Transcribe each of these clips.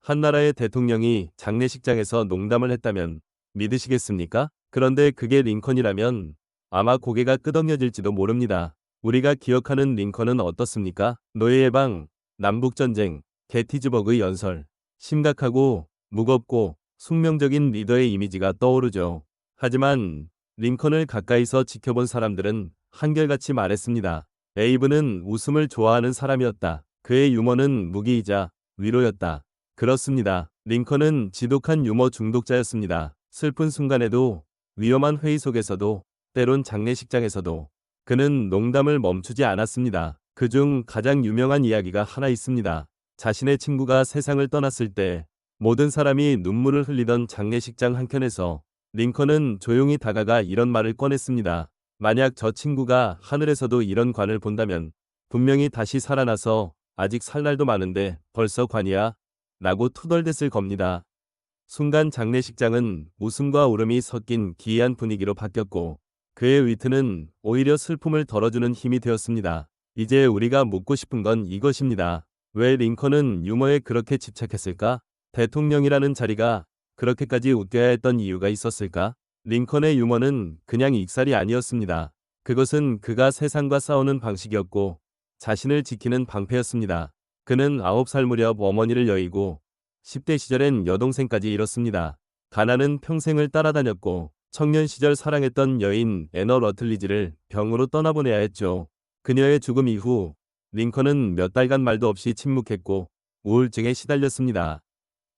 한 나라의 대통령이 장례식장에서 농담을 했다면 믿으시겠습니까? 그런데 그게 링컨이라면 아마 고개가 끄덕여질지도 모릅니다. 우리가 기억하는 링컨은 어떻습니까? 노예 해방, 남북전쟁, 게티즈버그 연설, 심각하고 무겁고 숙명적인 리더의 이미지가 떠오르죠. 하지만 링컨을 가까이서 지켜본 사람들은 한결같이 말했습니다. 에이브는 웃음을 좋아하는 사람이었다. 그의 유머는 무기이자 위로였다. 그렇습니다. 링컨은 지독한 유머 중독자였습니다. 슬픈 순간에도, 위험한 회의 속에서도, 때론 장례식장에서도 그는 농담을 멈추지 않았습니다. 그중 가장 유명한 이야기가 하나 있습니다. 자신의 친구가 세상을 떠났을 때 모든 사람이 눈물을 흘리던 장례식장 한켠에서 링컨은 조용히 다가가 이런 말을 꺼냈습니다. 만약 저 친구가 하늘에서도 이런 관을 본다면 분명히 다시 살아나서 아직 살 날도 많은데 벌써 관이야? 라고 투덜댔을 겁니다. 순간 장례식장은 웃음과 울음이 섞인 기이한 분위기로 바뀌었고 그의 위트는 오히려 슬픔을 덜어주는 힘이 되었습니다. 이제 우리가 묻고 싶은 건 이것입니다. 왜 링컨은 유머에 그렇게 집착했을까? 대통령이라는 자리가 그렇게까지 웃겨야 했던 이유가 있었을까? 링컨의 유머는 그냥 익살이 아니었습니다. 그것은 그가 세상과 싸우는 방식이었고 자신을 지키는 방패였습니다. 그는 9살 무렵 어머니를 여의고 10대 시절엔 여동생까지 잃었습니다. 가난은 평생을 따라다녔고 청년 시절 사랑했던 여인 애너 러틀리지를 병으로 떠나보내야 했죠. 그녀의 죽음 이후 링컨은 몇 달간 말도 없이 침묵했고 우울증에 시달렸습니다.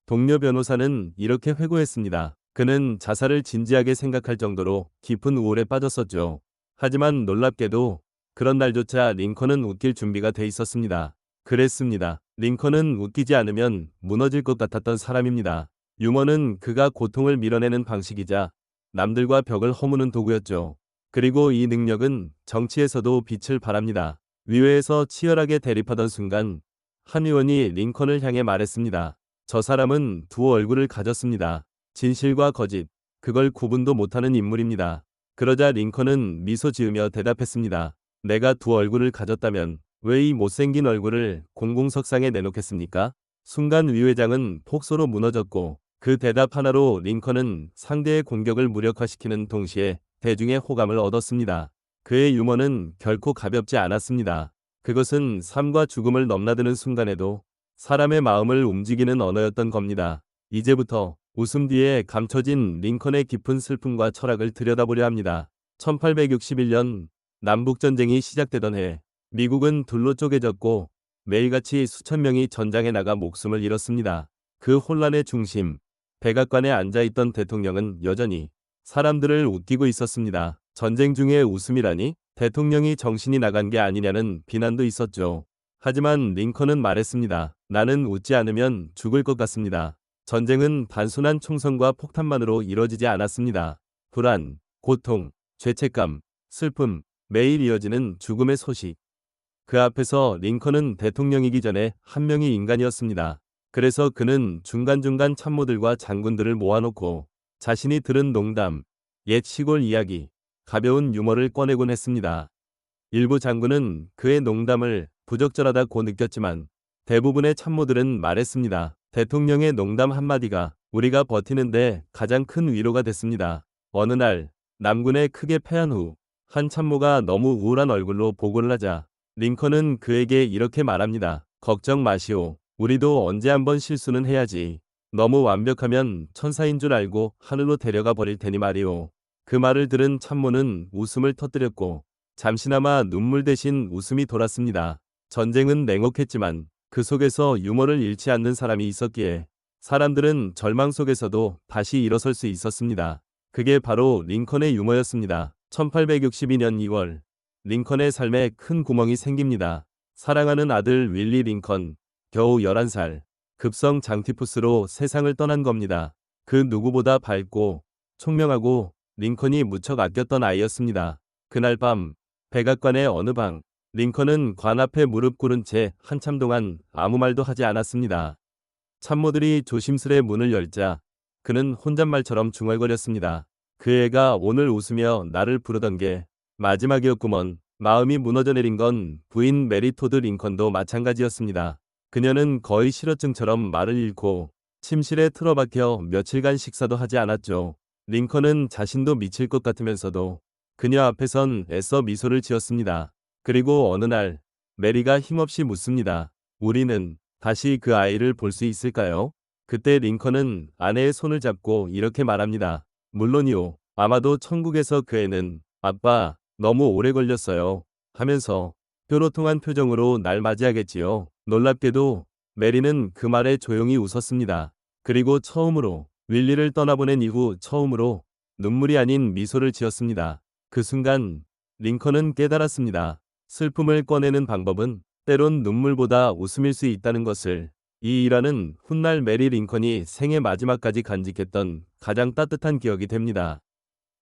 동료 변호사는 이렇게 회고했습니다. 그는 자살을 진지하게 생각할 정도로 깊은 우울에 빠졌었죠. 하지만 놀랍게도 그런 날조차 링컨은 웃길 준비가 돼 있었습니다. 그랬습니다. 링컨은 웃기지 않으면 무너질 것 같았던 사람입니다. 유머는 그가 고통을 밀어내는 방식이자 남들과 벽을 허무는 도구였죠. 그리고 이 능력은 정치에서도 빛을 발합니다. 의회에서 치열하게 대립하던 순간 한 의원이 링컨을 향해 말했습니다. 저 사람은 두 얼굴을 가졌습니다. 진실과 거짓, 그걸 구분도 못하는 인물입니다. 그러자 링컨은 미소 지으며 대답했습니다. 내가 두 얼굴을 가졌다면 왜 이 못생긴 얼굴을 공공석상에 내놓겠습니까? 순간 의회장은 폭소로 무너졌고 그 대답 하나로 링컨은 상대의 공격을 무력화시키는 동시에 대중의 호감을 얻었습니다. 그의 유머는 결코 가볍지 않았습니다. 그것은 삶과 죽음을 넘나드는 순간에도 사람의 마음을 움직이는 언어였던 겁니다. 이제부터 웃음 뒤에 감춰진 링컨의 깊은 슬픔과 철학을 들여다보려 합니다. 1861년 남북전쟁이 시작되던 해 미국은 둘로 쪼개졌고 매일같이 수천 명이 전장에 나가 목숨을 잃었습니다. 그 혼란의 중심, 백악관에 앉아있던 대통령은 여전히 사람들을 웃기고 있었습니다. 전쟁 중에 웃음이라니? 대통령이 정신이 나간 게 아니냐는 비난도 있었죠. 하지만 링컨은 말했습니다. 나는 웃지 않으면 죽을 것 같습니다. 전쟁은 단순한 총성과 폭탄만으로 이뤄지지 않았습니다. 불안, 고통, 죄책감, 슬픔, 매일 이어지는 죽음의 소식. 그 앞에서 링컨은 대통령이기 전에 한 명의 인간이었습니다. 그래서 그는 중간중간 참모들과 장군들을 모아놓고 자신이 들은 농담, 옛 시골 이야기, 가벼운 유머를 꺼내곤 했습니다. 일부 장군은 그의 농담을 부적절하다고 느꼈지만 대부분의 참모들은 말했습니다. 대통령의 농담 한마디가 우리가 버티는데 가장 큰 위로가 됐습니다. 어느 날 남군에 크게 패한 후 한 참모가 너무 우울한 얼굴로 보고를 하자 링컨은 그에게 이렇게 말합니다. 걱정 마시오. 우리도 언제 한번 실수는 해야지. 너무 완벽하면 천사인 줄 알고 하늘로 데려가 버릴 테니 말이오. 그 말을 들은 참모는 웃음을 터뜨렸고 잠시나마 눈물 대신 웃음이 돌았습니다. 전쟁은 냉혹했지만 그 속에서 유머를 잃지 않는 사람이 있었기에 사람들은 절망 속에서도 다시 일어설 수 있었습니다. 그게 바로 링컨의 유머였습니다. 1862년 2월 링컨의 삶에 큰 구멍이 생깁니다. 사랑하는 아들 윌리 링컨, 겨우 11살, 급성 장티푸스로 세상을 떠난 겁니다. 그 누구보다 밝고 총명하고 링컨이 무척 아꼈던 아이였습니다. 그날 밤 백악관의 어느 방, 링컨은 관 앞에 무릎 꿇은 채 한참 동안 아무 말도 하지 않았습니다. 참모들이 조심스레 문을 열자 그는 혼잣말처럼 중얼거렸습니다. 그 애가 오늘 웃으며 나를 부르던 게 마지막이었구먼. 마음이 무너져 내린 건 부인 메리 토드 링컨도 마찬가지였습니다. 그녀는 거의 실어증처럼 말을 잃고 침실에 틀어박혀 며칠간 식사도 하지 않았죠. 링컨은 자신도 미칠 것 같으면서도 그녀 앞에선 애써 미소를 지었습니다. 그리고 어느 날 메리가 힘없이 묻습니다. 우리는 다시 그 아이를 볼 수 있을까요? 그때 링컨은 아내의 손을 잡고 이렇게 말합니다. 물론이요. 아마도 천국에서 그 애는 아빠, 너무 오래 걸렸어요. 하면서 뾰로통한 표정으로 날 맞이하겠지요. 놀랍게도 메리는 그 말에 조용히 웃었습니다. 그리고 처음으로 윌리를 떠나보낸 이후 처음으로 눈물이 아닌 미소를 지었습니다. 그 순간 링컨은 깨달았습니다. 슬픔을 꺼내는 방법은 때론 눈물보다 웃음일 수 있다는 것을. 이 일화는 훗날 메리 링컨이 생애 마지막까지 간직했던 가장 따뜻한 기억이 됩니다.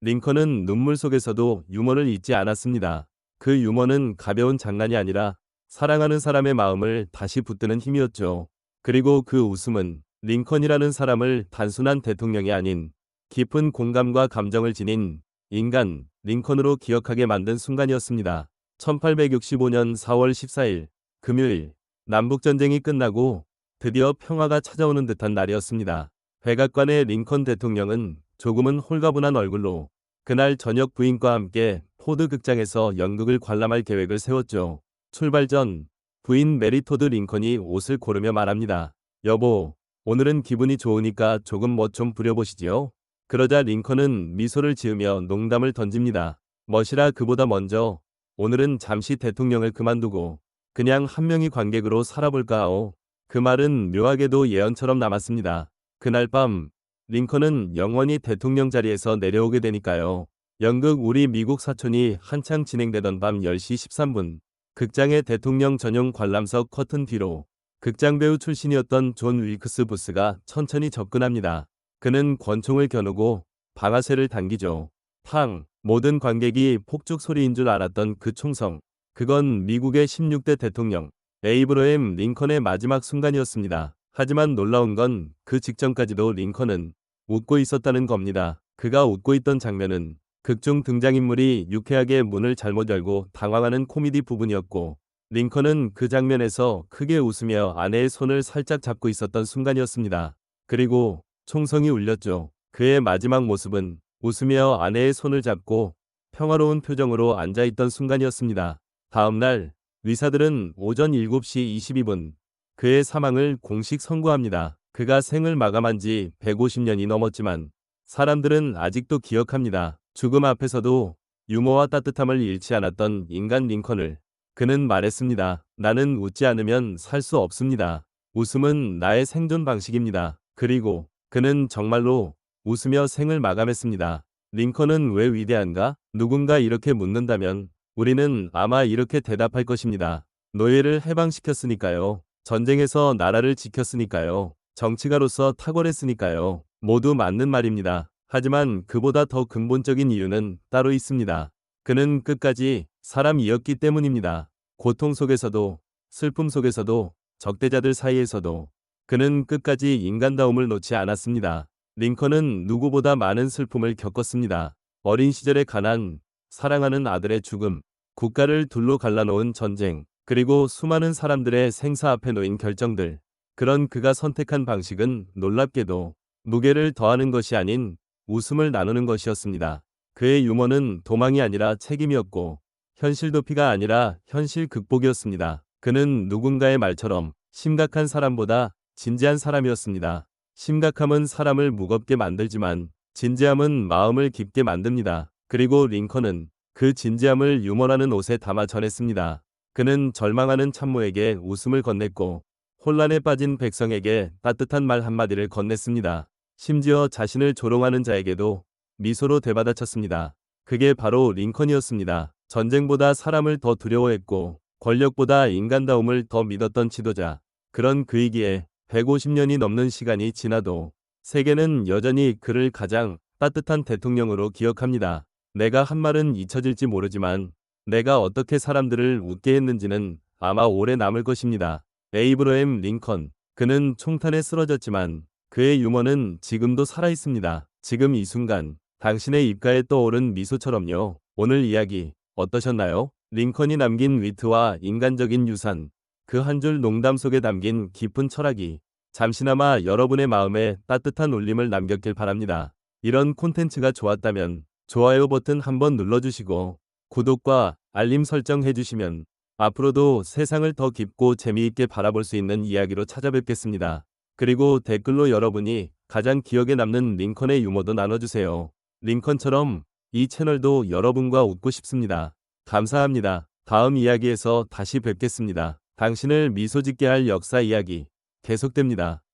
링컨은 눈물 속에서도 유머를 잊지 않았습니다. 그 유머는 가벼운 장난이 아니라 사랑하는 사람의 마음을 다시 붙드는 힘이었죠. 그리고 그 웃음은 링컨이라는 사람을 단순한 대통령이 아닌 깊은 공감과 감정을 지닌 인간 링컨으로 기억하게 만든 순간이었습니다. 1865년 4월 14일 금요일 남북전쟁이 끝나고 드디어 평화가 찾아오는 듯한 날이었습니다. 백악관의 링컨 대통령은 조금은 홀가분한 얼굴로 그날 저녁 부인과 함께 포드 극장에서 연극을 관람할 계획을 세웠죠. 출발 전 부인 메리 토드 링컨이 옷을 고르며 말합니다. 여보, 오늘은 기분이 좋으니까 조금 멋 좀 부려보시지요. 그러자 링컨은 미소를 지으며 농담을 던집니다. 멋이라 그보다 먼저 오늘은 잠시 대통령을 그만두고 그냥 한 명의 관객으로 살아볼까 하오. 그 말은 묘하게도 예언처럼 남았습니다. 그날 밤 링컨은 영원히 대통령 자리에서 내려오게 되니까요. 연극 우리 미국 사촌이 한창 진행되던 밤 10시 13분 극장의 대통령 전용 관람석 커튼 뒤로 극장 배우 출신이었던 존 윌크스 부스가 천천히 접근합니다. 그는 권총을 겨누고 방아쇠를 당기죠. 팡! 모든 관객이 폭죽 소리인 줄 알았던 그 총성. 그건 미국의 16대 대통령 에이브러햄 링컨의 마지막 순간이었습니다. 하지만 놀라운 건 그 직전까지도 링컨은 웃고 있었다는 겁니다. 그가 웃고 있던 장면은 극중 등장인물이 유쾌하게 문을 잘못 열고 당황하는 코미디 부분이었고 링컨은 그 장면에서 크게 웃으며 아내의 손을 살짝 잡고 있었던 순간이었습니다. 그리고 총성이 울렸죠. 그의 마지막 모습은 웃으며 아내의 손을 잡고 평화로운 표정으로 앉아있던 순간이었습니다. 다음 날 의사들은 오전 7시 22분 그의 사망을 공식 선고합니다. 그가 생을 마감한 지 150년이 넘었지만 사람들은 아직도 기억합니다. 죽음 앞에서도 유머와 따뜻함을 잃지 않았던 인간 링컨을. 그는 말했습니다. 나는 웃지 않으면 살 수 없습니다. 웃음은 나의 생존 방식입니다. 그리고 그는 정말로 웃으며 생을 마감했습니다. 링컨은 왜 위대한가? 누군가 이렇게 묻는다면 우리는 아마 이렇게 대답할 것입니다. 노예를 해방시켰으니까요. 전쟁에서 나라를 지켰으니까요. 정치가로서 탁월했으니까요. 모두 맞는 말입니다. 하지만 그보다 더 근본적인 이유는 따로 있습니다. 그는 끝까지 사람이었기 때문입니다. 고통 속에서도 슬픔 속에서도 적대자들 사이에서도 그는 끝까지 인간다움을 놓지 않았습니다. 링컨은 누구보다 많은 슬픔을 겪었습니다. 어린 시절의 가난, 사랑하는 아들의 죽음, 국가를 둘로 갈라놓은 전쟁, 그리고 수많은 사람들의 생사 앞에 놓인 결정들. 그런 그가 선택한 방식은 놀랍게도 무게를 더하는 것이 아닌 웃음을 나누는 것이었습니다. 그의 유머는 도망이 아니라 책임이었고 현실 도피가 아니라 현실 극복이었습니다. 그는 누군가의 말처럼 심각한 사람보다 진지한 사람이었습니다. 심각함은 사람을 무겁게 만들지만 진지함은 마음을 깊게 만듭니다. 그리고 링컨은 그 진지함을 유머라는 옷에 담아 전했습니다. 그는 절망하는 참모에게 웃음을 건넸고 혼란에 빠진 백성에게 따뜻한 말 한마디를 건넸습니다. 심지어 자신을 조롱하는 자에게도 미소로 되받아쳤습니다. 그게 바로 링컨이었습니다. 전쟁보다 사람을 더 두려워했고 권력보다 인간다움을 더 믿었던 지도자. 그런 그이기에 150년이 넘는 시간이 지나도 세계는 여전히 그를 가장 따뜻한 대통령으로 기억합니다. 내가 한 말은 잊혀질지 모르지만 내가 어떻게 사람들을 웃게 했는지는 아마 오래 남을 것입니다. 에이브러햄 링컨. 그는 총탄에 쓰러졌지만 그의 유머는 지금도 살아있습니다. 지금 이 순간 당신의 입가에 떠오른 미소처럼요. 오늘 이야기 어떠셨나요? 링컨이 남긴 위트와 인간적인 유산, 그 한 줄 농담 속에 담긴 깊은 철학이 잠시나마 여러분의 마음에 따뜻한 울림을 남겼길 바랍니다. 이런 콘텐츠가 좋았다면 좋아요 버튼 한번 눌러주시고 구독과 알림 설정 해주시면 앞으로도 세상을 더 깊고 재미있게 바라볼 수 있는 이야기로 찾아뵙겠습니다. 그리고 댓글로 여러분이 가장 기억에 남는 링컨의 유머도 나눠주세요. 링컨처럼 이 채널도 여러분과 웃고 싶습니다. 감사합니다. 다음 이야기에서 다시 뵙겠습니다. 당신을 미소 짓게 할 역사 이야기 계속됩니다.